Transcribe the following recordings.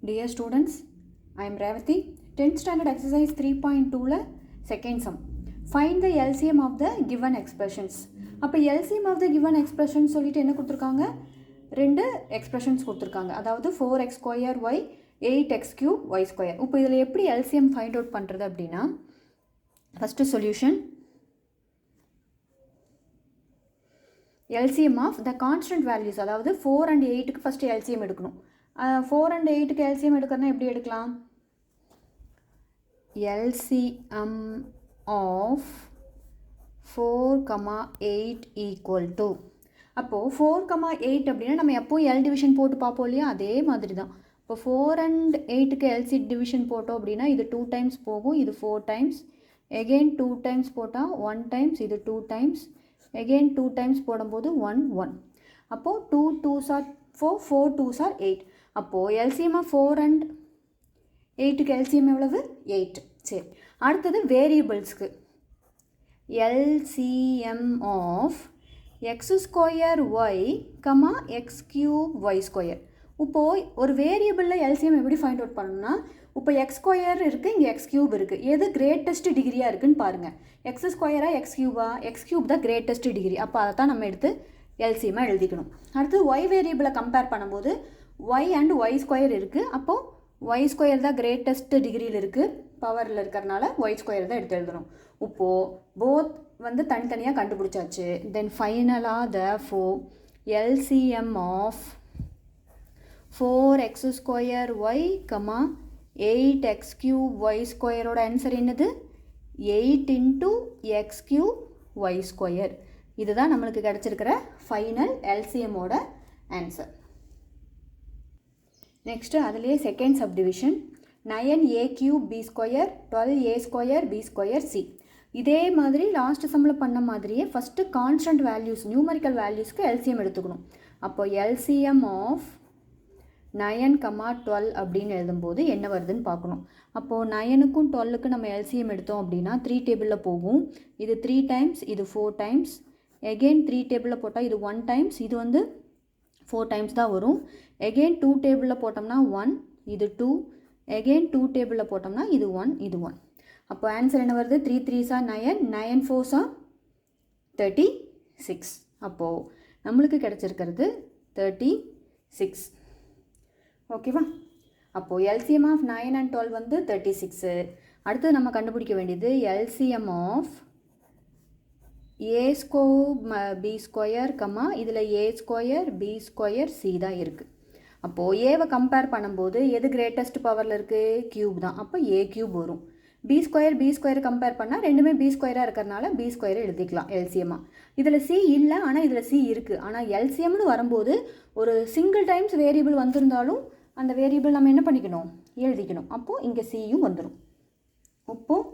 Dear students, I am Revati. 10th standard exercise 3.2 second sum. Find the LCM of the given expressions. அப்போ LCM of the given expressions சொல்லிட்டு என்ன கொடுத்துருக்காங்க? ரெண்டு expressions கொடுத்துருக்காங்க. அதாவது 4x square y 8x cube y square. இப்போ இதில் எப்படி LCM ஃபைண்ட் அவுட் பண்ணுறது அப்படின்னா, first solution LCM of the constant values, அதாவது 4 and 8க்கு ஃபஸ்ட்டு LCM எடுக்கணும். 4 and 8க்கு LCM எடுக்கிறதுனா எப்படி எடுக்கலாம்? LCM of 4, 8 equal to, அப்போது 4, 8 அப்படின்னா நம்ம எப்போவும் L டிவிஷன் போட்டு பார்ப்போம் இல்லையா, அதே மாதிரி தான். இப்போ 4 and 8க்கு LC டிவிஷன் போட்டோம் அப்படின்னா இது 2 times போகும், இது 4 times, again 2 times போட்டால் 1 times, இது 2 times, again 2 times போடும்போது 1 1. அப்போது 2 2s are 4, 4 2s are 8. அப்போது LCM of 4 and 8க்கு LCM எவ்வளவு? 8. சரி, அடுத்தது வேரியபிள்ஸ்க்கு LCM of x square y, x cube y square. இப்போது ஒரு வேரியபிளில் LCM எப்படி ஃபைண்ட் அவுட் பண்ணணும்னா, இப்போ x ஸ்கொயர் இருக்குது, இங்கே x கியூப் இருக்குது, எது கிரேட்டஸ்ட் டிகிரியாக இருக்குதுன்னு பாருங்கள். எக்ஸ் ஸ்கொயராக எக்ஸ் கியூபா? எக்ஸ் கியூப் தான் கிரேட்டஸ்ட் டிகிரி. அப்போ அதை தான் நம்ம எடுத்து LCM எழுதிக்கணும். அடுத்து y வேரியபிளை கம்பேர் பண்ணும்போது y அண்ட் y ஸ்கொயர் இருக்குது, அப்போது y ஸ்கொயர் தான் கிரேட்டஸ்ட் டிகிரியில் இருக்குது, பவரில் இருக்கிறனால y ஸ்கொயர் தான் எடுத்து எழுதணும். இப்போது போத் வந்து தனித்தனியாக கண்டுபிடிச்சாச்சு. தென் ஃபைனலாக therefore LCM of 4x square y, 8x cube y ஸ்கொயரோட ஆன்சர் என்னது? 8 into x cube y square. இதுதான் நம்மளுக்கு கிடச்சிருக்கிற ஃபைனல் LCMோட ஆன்சர். நெக்ஸ்ட்டு அதுலேயே second subdivision 9a cube b square 12a square b square c. இதே மாதிரி லாஸ்ட் சம்மில் பண்ண மாதிரியே ஃபஸ்ட்டு கான்ஸ்டன்ட் வேல்யூஸ், நியூமரிக்கல் வேல்யூஸ்க்கு LCM எடுத்துக்கணும். அப்போ LCM ஆஃப் 9, 12 அப்படின்னு எழுதும்போது என்ன வருதுன்னு பார்க்கணும். அப்போது 9க்கும் 12க்கும் நம்ம LCM எடுத்தோம் அப்படின்னா 3 டேபிளில் போகும். இது 3 times, இது 4 times, எகெயின் 3 டேபிளில் போட்டால் இது 1 times, இது வந்து 4 times தான் வரும். எகெயின் 2 டேபிளில் போட்டோம்னா 1, இது 2, எகெயின் 2 டேபிளில் போட்டோம்னா இது 1, இது 1. அப்போ ஆன்சர் என்ன வருது? 3 3s are 9, 9 4s are 36. அப்போது நம்மளுக்கு கிடச்சிருக்கிறது 36. ஓகேவா? அப்போது LCM ஆஃப் 9 and 12 வந்து 36. அடுத்து நம்ம கண்டுபிடிக்க வேண்டியது LCM of a square b square, இதில் a square b square c தான் இருக்குது. அப்போது ஏவை கம்பேர் பண்ணும்போது எது கிரேட்டஸ்ட் பவரில் இருக்குது? கியூப் தான். அப்போ a கியூப் வரும். b ஸ்கொயர் கம்பேர் பண்ணால் ரெண்டுமே b ஸ்கொயராக இருக்கிறனால b ஸ்கொயரை எழுதிக்கலாம் LCMமாக. இதில் c இல்லை, ஆனால் இதில் c இருக்குது. ஆனால் LCMனு வரும்போது ஒரு சிங்கிள் டைம்ஸ் வேரியபிள் வந்திருந்தாலும் அந்த வேரியபிள் நம்ம என்ன பண்ணிக்கணும்? எழுதிக்கணும். அப்போது இங்கே சியும் வந்துடும். இப்போது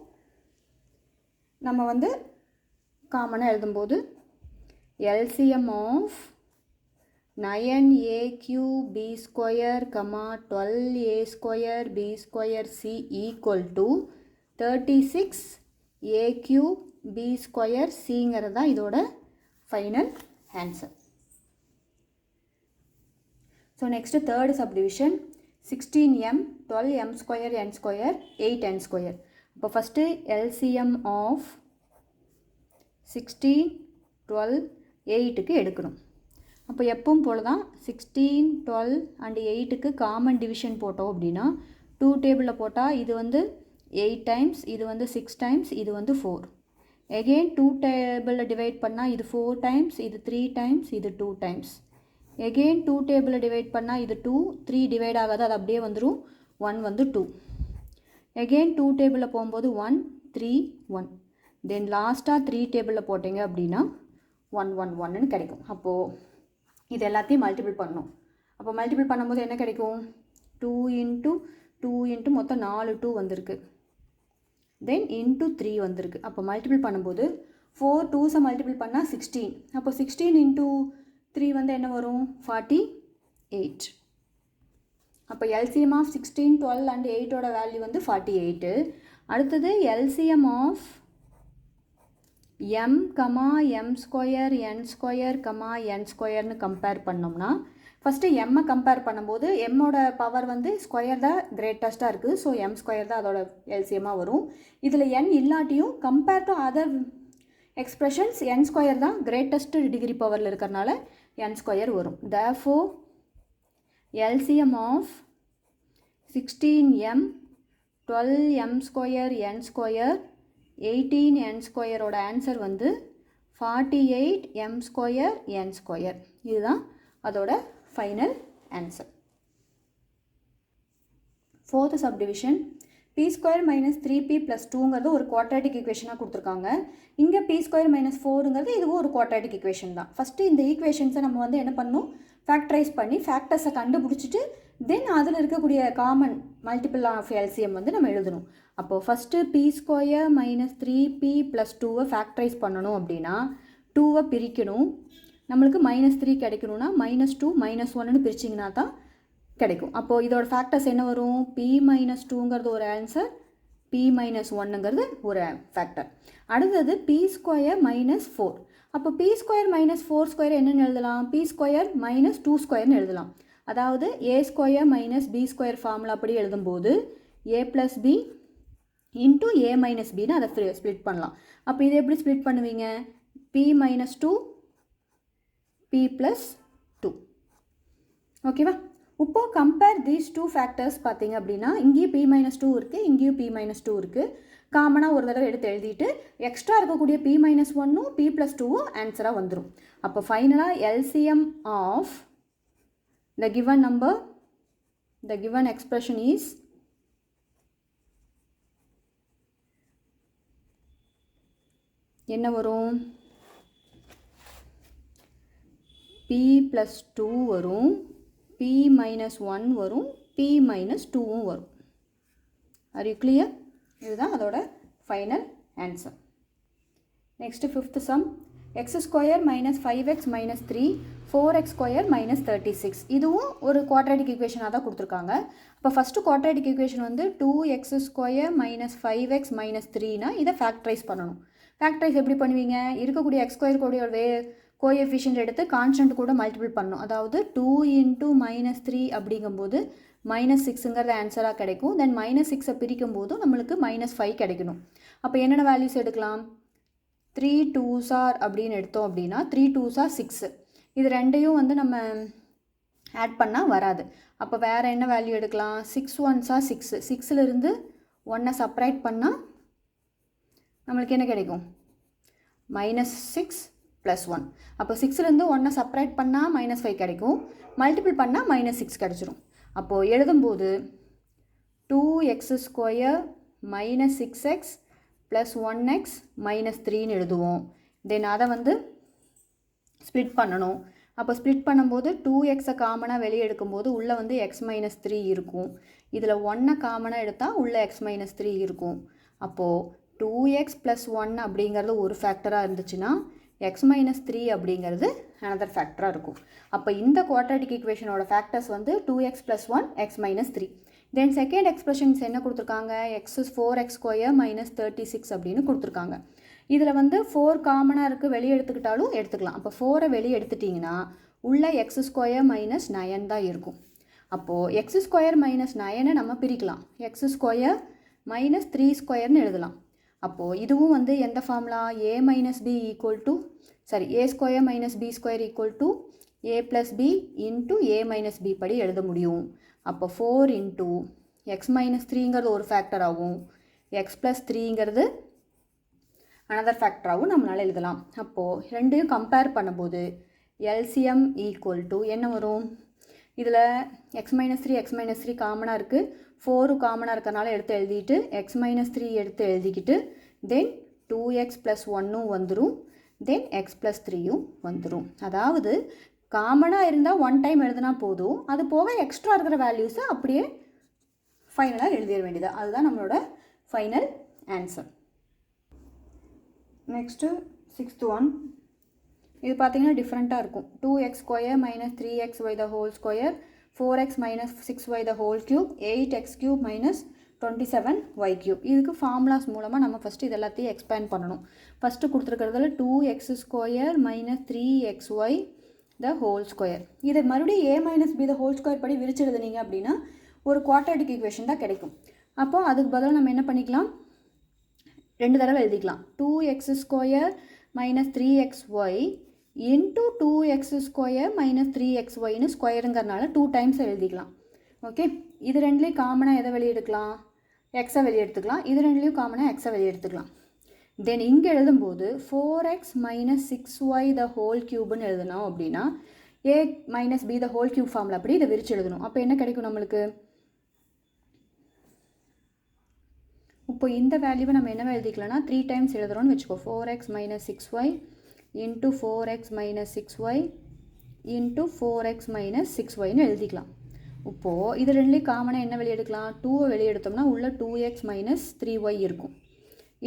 நம்ம வந்து காமனாக எழுதும்போது LCM of 9a cube b square, 12a square b square c equal to 36a cube b square cங்கிறது தான் இதோட final answer. So next third subdivision 16m 12m square n square 8n square. இப்போ ஃபஸ்ட்டு LCM ஆஃப் 16, 12, 8க்கு எடுக்கணும். அப்போ எப்பவும் போல தான் 16, 12 அண்ட் 8க்கு காமன் டிவிஷன் போட்டோம் அப்படின்னா 2 டேபிளில் போட்டால் இது வந்து 8 times, இது வந்து 6 times, இது வந்து 4. எகெயின் 2 டேபிளில் டிவைட் பண்ணால் இது 4 times, இது 3 times, இது 2 times. எகெயின் 2 டேபிளில் டிவைட் பண்ணால் இது 2, 3 டிவைட் ஆகாது, அது அப்படியே வந்துடும், 1 வந்து 2. எகெயின் 2 டேபிளில் போகும்போது 1, 3, 1. தென் லாஸ்ட்டாக 3 டேபிளில் போட்டிங்க அப்படின்னா 1 1 1ன்னு கிடைக்கும். அப்போது இது எல்லாத்தையும் மல்டிபிள் பண்ணணும். அப்போ மல்டிபிள் பண்ணும்போது என்ன கிடைக்கும்? 2 into 2 into மொத்தம் 4 2 வந்திருக்கு, தென் into 3 வந்திருக்கு. அப்போ மல்டிபிள் பண்ணும்போது 4 2ஸை மல்டிபிள் பண்ணால் 16. அப்போ 16 into 3 வந்து என்ன வரும்? 48. அப்போ LCM ஆஃப் 16, 12 அண்ட் 8ஓட வேல்யூ வந்து 48. அடுத்தது LCM of m, m square n square n ஸ்கொயர்னு கம்பேர் பண்ணோம்னா ஃபஸ்ட்டு எம்மை கம்பேர் பண்ணும்போது எம்மோட பவர் வந்து ஸ்கொயர் தான் கிரேட்டஸ்ட்டாக இருக்குது. ஸோ எம் ஸ்கொயர் தான் அதோட எல்சிஎம்மாக வரும். இதில் என் இல்லாட்டியும் compare to other expressions N square தான் கிரேட்டஸ்ட் டிகிரி பவரில் இருக்கிறனால என் ஸ்கொயர் வரும். Therefore LCM of 16m 12m square n square 18n ஸ்கொயரோட ஆன்சர் வந்து 48m ஸ்கொயர் n ஸ்கொயர். இதுதான் அதோட final answer. Fourth subdivision p square minus 3p plus 2ங்கிறது ஒரு குவாட்ராட்டிக் ஈக்குவேஷனாக கொடுத்துருக்காங்க. இங்கே p ஸ்கொயர் மைனஸ் 4ங்கிறது இதுவும் ஒரு குவாட்ராட்டிக் ஈக்குவேஷன் தான். ஃபஸ்ட்டு இந்த ஈக்குவேஷன்ஸை நம்ம வந்து என்ன பண்ணணும், ஃபேக்டரைஸ் பண்ணி ஃபேக்டர்ஸை கண்டுபிடிச்சிட்டு தென் அதில் இருக்கக்கூடிய காமன் மல்டிபிள் ஆஃப் எல்சிஎம் வந்து நம்ம எழுதணும். அப்போது first p square minus 3p plus 2வை ஃபேக்டரைஸ் பண்ணணும் அப்படின்னா 2வை பிரிக்கணும். நம்மளுக்கு -3 கிடைக்கணும்னா -2 -1ன்னு பிரிச்சிங்கன்னா தான் கிடைக்கும். அப்போது இதோட ஃபேக்டர்ஸ் என்ன வரும், p மைனஸ் 2ங்கிறது ஒரு ஆன்சர், p மைனஸ் 1ங்கிறது ஒரு ஃபேக்டர். அடுத்தது p ஸ்கொயர் மைனஸ் 4. அப்போ p ஸ்கொயர் மைனஸ் 4 ஸ்கொயர் என்னென்னு எழுதலாம், p ஸ்கொயர் மைனஸ் 2 ஸ்கொயர்னு எழுதலாம். அதாவது a square minus b square formula அப்படி எழுதும்போது a plus b into a minus பின்னு அதை ஸ்ப்ளிட் பண்ணலாம். அப்போ இதை எப்படி ஸ்ப்ளிட் பண்ணுவீங்க, p மைனஸ் 2 p ப்ளஸ் 2. ஓகேவா? இப்போது கம்பேர் தீஸ் டூ ஃபேக்டர்ஸ் பார்த்தீங்க அப்படின்னா இங்கேயும் p மைனஸ் 2 இருக்குது, இங்கேயும் p மைனஸ் 2 இருக்குது. காமனாக ஒரு தடவை எடுத்து எழுதிட்டு எக்ஸ்ட்ரா இருக்கக்கூடிய p மைனஸ் 1ம் p ப்ளஸ் 2வும் ஆன்சராக வந்துடும். அப்போ ஃபைனலாக LCM of the given number, the given expression is என்ன வரும், p plus 2 வரும், p minus 1 வரும், p minus 2வும் வரும். Are you clear? இதுதான் அதோட final answer. Next fifth some x square minus 5x minus 3 4x square minus 36. இதுவும் ஒரு quadratic ஈக்குவேஷனாக தான் கொடுத்துருக்காங்க. அப்போ ஃபஸ்ட்டு குவாட்ராட்டிக் ஈக்குவேஷன் வந்து 2x square minus 5x minus 3னா இதை ஃபேக்டரைஸ் பண்ணணும். ஃபேக்டரைஸ் எப்படி பண்ணுவீங்க, இருக்கக்கூடிய x ஸ்கொயர் கூடிய கோஎஃபிஷியன்ட் எடுத்து கான்ஸ்டன்ட் கூட மல்டிபிள் பண்ணணும். அதாவது 2 இன்ட்டு மைனஸ் 3 அப்படிங்கும்போது -6ங்கிறது ஆன்சராக கிடைக்கும். தென் -6ஐ பிரிக்கும் போது நம்மளுக்கு -5 கிடைக்கணும். அப்போ என்னென்ன வேல்யூஸ் எடுக்கலாம், 3 2s அப்படின்னு எடுத்தோம் அப்படின்னா 3 2s 6. இது ரெண்டையும் வந்து நம்ம ஆட் பண்ணால் வராது. அப்போ வேறு என்ன வேல்யூ எடுக்கலாம், 6 1s 6. 6லேருந்து 1ஐ செப்பரேட் பண்ணால் நம்மளுக்கு என்ன கிடைக்கும், -6 + 1. அப்போ 6லேருந்து 1ஐ செப்பரேட் பண்ணால் -5 கிடைக்கும், மல்டிபிள் பண்ணால் -6 கிடச்சிரும். அப்போது எழுதும்போது 2x square minus 6x plus 1x minus 3ன்னு எழுதுவோம். தென் அதை வந்து ஸ்ப்ளிட் பண்ணணும். அப்போ ஸ்ப்ளிட் பண்ணும்போது 2xஐ காமனாக வெளியே எடுக்கும்போது உள்ளே வந்து x மைனஸ் 3 இருக்கும். இதில் 1ஐ காமனாக எடுத்தால் உள்ளே x மைனஸ் 3 இருக்கும். அப்போது 2x ப்ளஸ் 1 அப்படிங்கிறது ஒரு ஃபேக்டராக இருந்துச்சுன்னா x மைனஸ் 3 அப்படிங்கிறது another ஃபேக்டராக இருக்கும். அப்போ இந்த குவாட்ராட்டிக் ஈக்குவேஷனோட ஃபேக்டர்ஸ் வந்து 2x plus 1 x minus 3. Then second expressions என்ன கொடுத்துருக்காங்க, x 4x ஸ்கொயர் மைனஸ் 36 அப்படின்னு கொடுத்துருக்காங்க. இதில் வந்து 4 காமனாக இருக்குது, வெளியே எடுத்துக்கிட்டாலும் எடுத்துக்கலாம். அப்போ 4ஐ வெளியே எடுத்துட்டிங்கன்னா உள்ள x ஸ்கொயர் மைனஸ் 9 தான் இருக்கும். அப்போது x ஸ்கொயர் மைனஸ் 9ஐ நம்ம பிரிக்கலாம், x ஸ்கொயர் மைனஸ் 3 ஸ்கொயர்னு எழுதலாம். அப்போது இதுவும் வந்து எந்த formula, a minus b equal to a square minus b square equal to a plus b into a minus b படி எழுத முடியும். அப்போ 4 இன்ட்டு எக்ஸ் மைனஸ் 3ங்கிறது ஒரு ஃபேக்டராகவும் எக்ஸ் ப்ளஸ் 3ங்கிறது அனதர் ஃபேக்டராகவும் நம்மளால் எழுதலாம். அப்போது ரெண்டையும் கம்பேர் பண்ணும்போது எல்சிஎம் ஈக்குவல் டு என்ன வரும், இதில் எக்ஸ் மைனஸ் 3 காமனாக இருக்குது, 4 காமனாக இருக்கிறனால எடுத்து எழுதிட்டு எக்ஸ் மைனஸ் 3 எடுத்து எழுதிக்கிட்டு தென் 2x ப்ளஸ் 1ம் வந்துடும், தென் எக்ஸ் ப்ளஸ் 3யும் வந்துடும். அதாவது காமனாக இருந்தால் 1 டைம் எழுதினா போதும், அது போக எக்ஸ்ட்ரா இருக்கிற வேல்யூஸை அப்படியே ஃபைனலாக எழுதிட வேண்டியது. அதுதான் நம்மளோட final answer. Next 6th one, இது பார்த்திங்கன்னா டிஃப்ரெண்ட்டாக இருக்கும். 2x square minus 3xy the whole square 4x minus 6y the whole cube 8x cube minus 27y cube. இதுக்கு ஃபார்முலாஸ் மூலமாக நம்ம ஃபஸ்ட்டு இது எல்லாத்தையும் எக்ஸ்பேண்ட் பண்ணணும். ஃபஸ்ட்டு கொடுத்துருக்கிறதுல 2x square minus 3xy the whole square. இதை மறுபடியும் a minus b the whole square படி விரிச்சு எழுதுனீங்க அப்படின்னா ஒரு குவாட்ராட்டிக் ஈக்குவேஷன் தான் கிடைக்கும். அப்போ அதுக்கு பதிலாக நம்ம என்ன பண்ணிக்கலாம், 2 தடவை எழுதிக்கலாம். 2x square minus 3xy into 2x square minus 3xyன்னு ஸ்கொயருங்கிறனால 2 டைம்ஸ் எழுதிக்கலாம். ஓகே, இது ரெண்டுலேயும் காமனாக எதை வெளியே எடுக்கலாம், எக்ஸை வெளியே எடுத்துக்கலாம். இது ரெண்டுலேயும் காமனாக எக்ஸை வெளியே எடுத்துக்கலாம். தென் இங்கே எழுதும்போது 4x minus 6y the whole க்யூப்னு எழுதணும் அப்படின்னா a minus b the whole cube ஃபார்மில் அப்படி இதை விரிச்சு எழுதணும். அப்போ என்ன கிடைக்கும் நம்மளுக்கு, இப்போ இந்த வேல்யூவை நம்ம என்ன எழுதிக்கலாம்னா 3 டைம்ஸ் எழுதுகிறோன்னு வச்சுக்கோ. 4x minus 6y into 4x minus 6y into 4x minus 6yன்னு எழுதிக்கலாம். இப்போது இது ரெண்டுலேயும் காமனாக என்ன வெளியே எடுக்கலாம், 2வை வெளியே எடுத்தோம்னா உள்ள 2x மைனஸ் 3y இருக்கும்.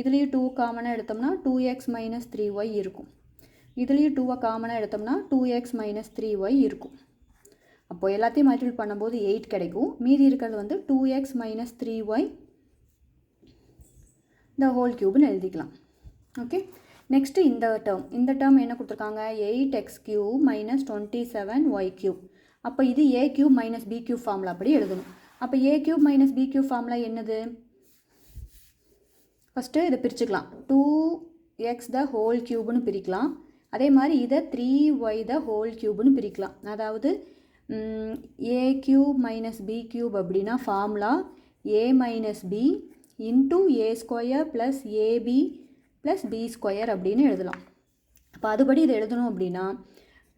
இதுலேயும் 2 காமனாக எடுத்தோம்னா 2x மைனஸ் 3y இருக்கும். இதுலேயும் 2வை காமனாக எடுத்தோம்னா 2x மைனஸ் 3y இருக்கும். அப்போது எல்லாத்தையும் மல்டிபிள் பண்ணும்போது 8 கிடைக்கும். மீதி இருக்கிறது வந்து 2x minus 3y the whole க்யூப்னு எழுதிக்கலாம். ஓகே, நெக்ஸ்ட்டு இந்த டேர்ம் என்ன கொடுத்துருக்காங்க, 8x cube minus 27y cube. அப்போ இது a cube minus b cube formula அப்படி எழுதணும். அப்போ a cube minus b cube formula என்னது, ஃபஸ்ட்டு இதை பிரிச்சுக்கலாம். 2x த ஹோல் க்யூப்னு பிரிக்கலாம். அதே மாதிரி இதை 3y த ஹோல் க்யூப்னு பிரிக்கலாம். அதாவது a cube minus b cube அப்படின்னா formula a minus b into a square plus ab plus b square அப்படின்னு எழுதலாம். அப்போ அதுபடி இதை எழுதணும் அப்படின்னா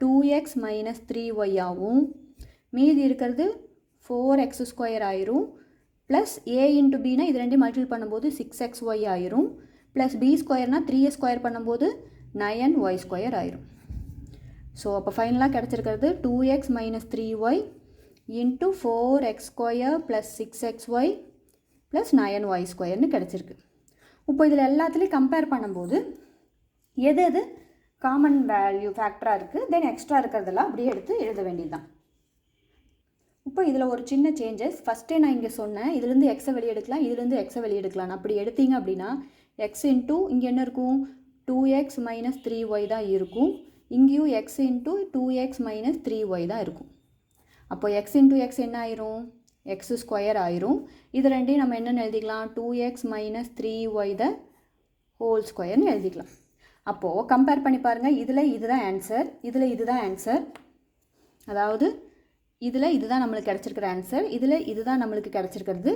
2x மைனஸ் 3y ஆகும். மீதி இருக்கிறது 4x ஸ்கொயர் ஆயிரும். ப்ளஸ் a இன்ட்டு பின்னா இது ரெண்டையும் மல்டிபிள் பண்ணும்போது 6xy ஆயிரும். ப்ளஸ் b ஸ்கொயர்னால் 3a ஸ்கொயர் பண்ணும்போது 9y ஸ்கொயர் ஆயிரும். ஸோ அப்போ ஃபைனலாக கிடச்சிருக்கிறது 2x minus 3y into 4x square plus 6xy plus 9y ஸ்கொயர்னு கிடச்சிருக்கு. இப்போ இதில் எல்லாத்துலேயும் கம்பேர் பண்ணும்போது எது எது காமன் வேல்யூ ஃபேக்டராக இருக்குது, தென் எக்ஸ்ட்ரா இருக்கிறதெல்லாம் அப்படியே எடுத்து எழுத வேண்டியது தான். இப்போ இதில் ஒரு சின்ன சேஞ்சஸ். ஃபஸ்ட்டே நான் இங்கே சொன்னேன், இதுலேருந்து எக்ஸை வெளியே எடுக்கலாம், இதுலேருந்து எக்ஸை வெளியே எடுக்கலாம். அப்படி எடுத்தீங்க அப்படின்னா எக்ஸ் இன்ட்டு இங்கே என்ன இருக்கும், 2x மைனஸ் 3y தான் இருக்கும். இங்கேயும் X into 2x minus 3y தான் இருக்கும். அப்போ எக்ஸ் இன்ட்டு எக்ஸ் என்ன ஆயிரும், எக்ஸ் ஸ்கொயர் ஆயிரும். இது ரெண்டையும் நம்ம என்னென்னு எழுதிக்கலாம், 2x minus 3y the whole ஸ்கொயர்னு எழுதிக்கலாம். அப்போது கம்பேர் பண்ணி பாருங்கள், இதில் இதுதான் ஆன்சர், இதில் இதுதான் ஆன்சர். அதாவது இதில் இதுதான் நம்மளுக்கு கிடச்சிருக்கிற ஆன்சர், இதில் இதுதான் நம்மளுக்கு கிடச்சிருக்கிறது,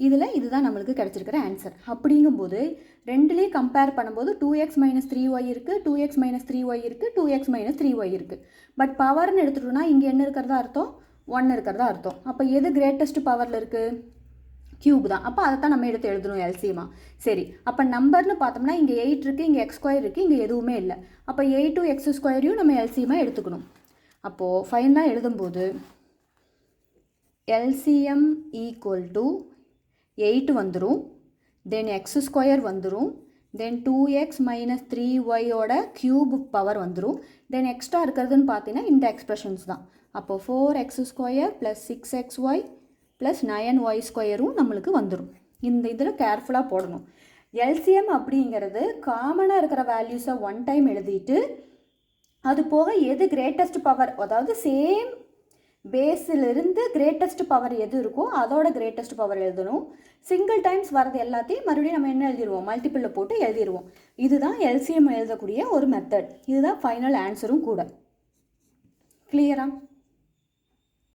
இதில் இதுதான் நம்மளுக்கு கிடச்சிருக்கிற ஆன்சர். அப்படிங்கும்போது ரெண்டுலேயும் கம்பேர் பண்ணும்போது 2x மைனஸ் 3y இருக்குது, 2x மைனஸ் 3y இருக்குது, 2x மைனஸ் 3y இருக்குது. பட் பவர்னு எடுத்துட்டோம்னா இங்கே என்ன இருக்கிறதா அர்த்தம், 1 இருக்கிறதா அர்த்தம். அப்போ எது கிரேட்டஸ்ட் பவரில் இருக்குது, க்யூப் தான். அப்போ அதை தான் நம்ம எடுத்து எழுதணும் எல்சிஎம்மா. சரி, அப்போ நம்பர்னு பார்த்தோம்னா இங்கே 8 இருக்குது, இங்கே எக்ஸ் ஸ்கொயர் இருக்குது, இங்கே எதுவுமே இல்லை. அப்போ 8 எக்ஸ் ஸ்கொயரையும் நம்ம எல்சிஎம்மாக எடுத்துக்கணும். அப்போது ஃபைனலாக எழுதும்போது எல்சிஎம் ஈக்குவல் டு 8 வந்துடும், தென் எக்ஸ் ஸ்கொயர் வந்துடும், தென் 2x மைனஸ் 3yயோட க்யூப் பவர் வந்துடும். தென் எக்ஸ்ட்ரா இருக்கிறதுன்னு பார்த்தீங்கன்னா இந்த எக்ஸ்பிரஷன்ஸ் தான். அப்போது 4x square plus 6xy plus 9y ஸ்கொயரும் நம்மளுக்கு வந்துடும். இந்த இதில் கேர்ஃபுல்லாக போடணும். எல்சிஎம் அப்படிங்கிறது காமனாக இருக்கிற வேல்யூஸை 1 டைம் எழுதிட்டு அது போக எது கிரேட்டஸ்ட் பவர், அதாவது சேம் பேஸிலிருந்து கிரேட்டஸ்ட் பவர் எது இருக்கோ அதோட கிரேட்டஸ்ட் பவர் எழுதணும். சிங்கிள் டைம்ஸ் வரது எல்லாத்தையும் மறுபடியும் நம்ம என்ன எழுதிடுவோம், மல்டிப்பிளில் போட்டு எழுதிடுவோம். இதுதான் எல்சிஎம் எழுதக்கூடிய ஒரு மெத்தட். இதுதான் ஃபைனல் ஆன்சரும் கூட. கிளியரா?